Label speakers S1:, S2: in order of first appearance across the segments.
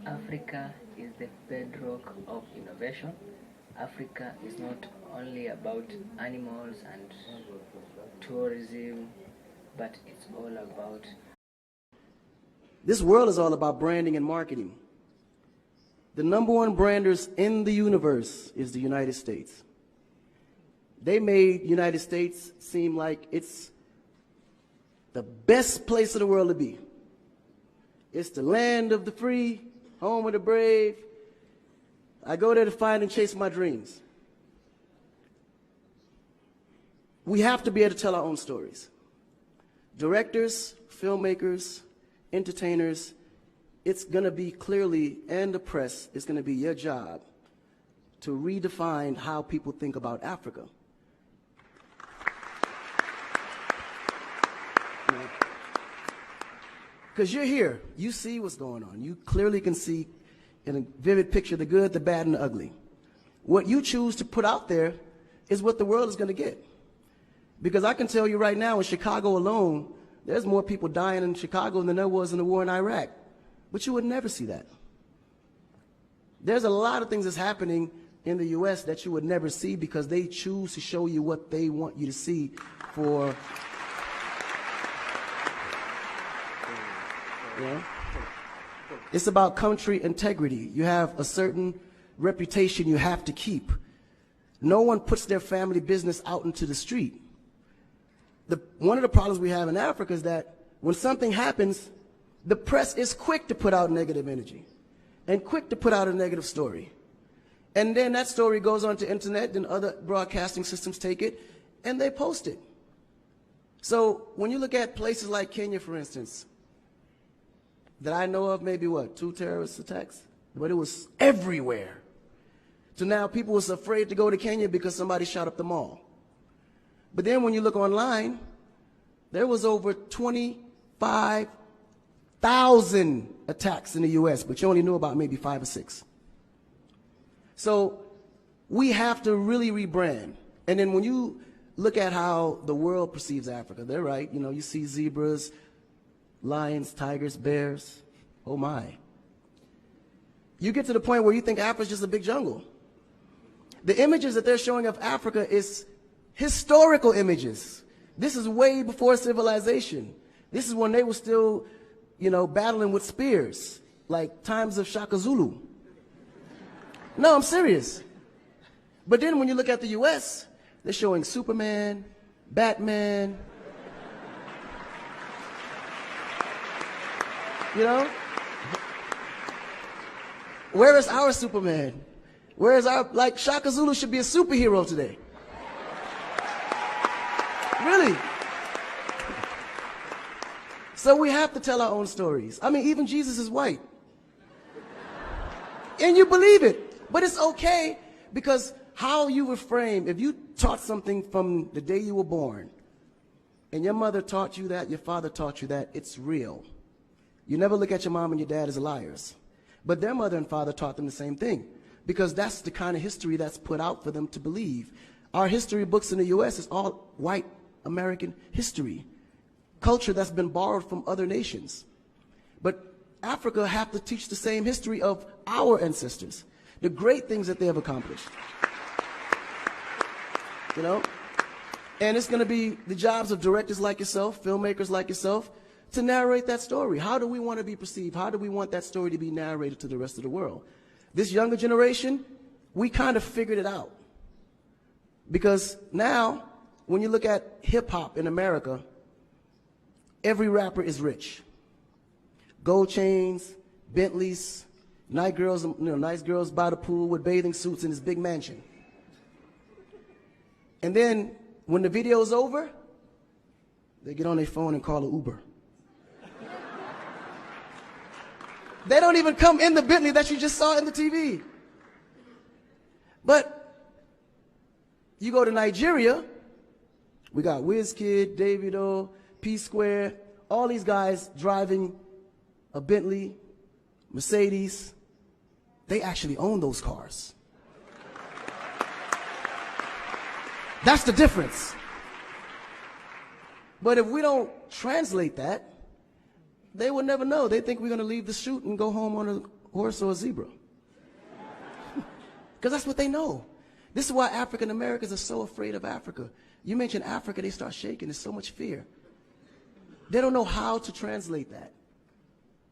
S1: Africa is the bedrock of innovation. Africa is not only about animals and tourism, but it's all about...
S2: This world is all about branding and marketing. The #1 branders in the universe is the United States. They made the United States seem like it's the best place in the world to be. It's the land of the free, home of the brave. I go there to find and chase my dreams. We have to be able to tell our own stories. Directors, filmmakers, entertainers, it's going to be clearly, and the press, it's going to be your job to redefine how people think about Africa. Because you're here, you see what's going on. You clearly can see in a vivid picture the good, the bad, and the ugly. What you choose to put out there is what the world is going to get. Because I can tell you right now, in Chicago alone, there's more people dying in Chicago than there was in the war in Iraq. But you would never see that. There's a lot of things that's happening in the U.S. that you would never see because they choose to show you what they want you to see for... Yeah. It's about country integrity. You have a certain reputation you have to keep. No one puts their family business out into the street. One of the problems we have in Africa is that when something happens, the press is quick to put out negative energy and quick to put out a negative story. And then that story goes on to internet, and other broadcasting systems take it and they post it. So when you look at places like Kenya, for instance, that I know of, maybe what, 2 terrorist attacks? But it was everywhere. So now people was afraid to go to Kenya because somebody shot up the mall. But then when you look online, there was over 25,000 attacks in the U.S., but you only knew about maybe 5 or 6. So we have to really rebrand. And then when you look at how the world perceives Africa, they're right. You know, you see zebras, lions, tigers, bears. Oh my. You get to the point where you think Africa's just a big jungle. The images that they're showing of Africa is historical images. This is way before civilization. This is when they were still, you know, battling with spears, like times of Shaka Zulu. No, I'm serious. But then when you look at the US, they're showing Superman, Batman, you know? Where is our Superman? Where is our, like, Shaka Zulu should be a superhero today. Really. So we have to tell our own stories. I mean, even Jesus is white. And you believe it. But it's okay, because how you were framed, if you taught something from the day you were born, and your mother taught you that, your father taught you that, it's real. You never look at your mom and your dad as liars. But their mother and father taught them the same thing, because that's the kind of history that's put out for them to believe. Our history books in the U.S. is all white American history, culture that's been borrowed from other nations. But Africa have to teach the same history of our ancestors, the great things that they have accomplished. You know? And it's going to be the jobs of directors like yourself, filmmakers like yourself, to narrate that story. How do we want to be perceived? How do we want that story to be narrated to the rest of the world? This younger generation, we kind of figured it out. Because now, when you look at hip-hop in America, every rapper is rich. Gold chains, Bentleys, nice girls by the pool with bathing suits in this big mansion. And then, when the video's over, they get on their phone and call an Uber. They don't even come in the Bentley that you just saw in the TV. But you go to Nigeria, we got Wizkid, Davido, P-Square, all these guys driving a Bentley, Mercedes. They actually own those cars. That's the difference. But if we don't translate that, they will never know. They think we're going to leave the shoot and go home on a horse or a zebra. Because that's what they know. This is why African Americans are so afraid of Africa. You mention Africa, they start shaking. There's so much fear. They don't know how to translate that.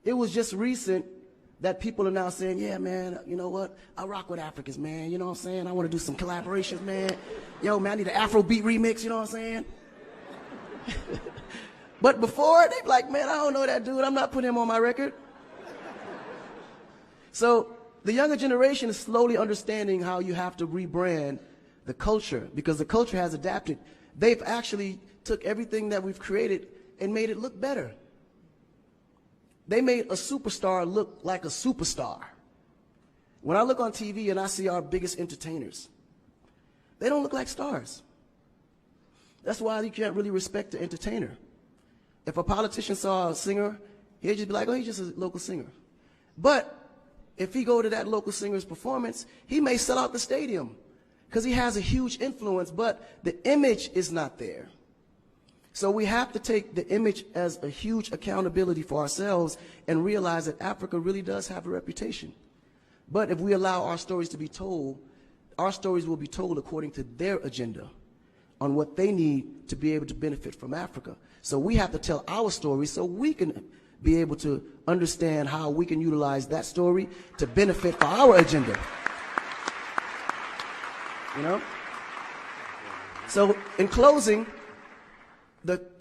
S2: It was just recent that people are now saying, yeah, man, you know what? I rock with Africans, man. You know what I'm saying? I want to do some collaborations, man. Yo, man, I need an Afrobeat remix, you know what I'm saying? But before, they'd be like, man, I don't know that dude. I'm not putting him on my record. So the younger generation is slowly understanding how you have to rebrand the culture, because the culture has adapted. They've actually took everything that we've created and made it look better. They made a superstar look like a superstar. When I look on TV and I see our biggest entertainers, they don't look like stars. That's why you can't really respect the entertainer. If a politician saw a singer, he'd just be like, oh, he's just a local singer. But if he go to that local singer's performance, he may sell out the stadium because he has a huge influence, but the image is not there. So we have to take the image as a huge accountability for ourselves and realize that Africa really does have a reputation. But if we allow our stories to be told, our stories will be told according to their agenda on what they need to be able to benefit from Africa. So we have to tell our story so we can be able to understand how we can utilize that story to benefit for our agenda. You know? So in closing,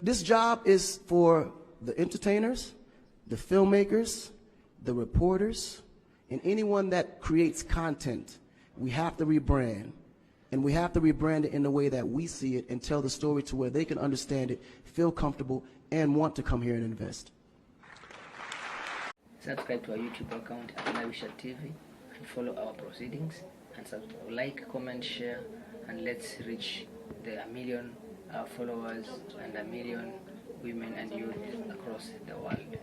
S2: this job is for the entertainers, the filmmakers, the reporters, and anyone that creates content. We have to rebrand, and we have to rebrand it in the way that we see it and tell the story to where they can understand it, feel comfortable, and want to come here and invest.
S1: Subscribe to our YouTube account at Lavishhat TV and follow our proceedings, and like, comment, share, and let's reach the 1 million followers and 1 million women and youth across the world.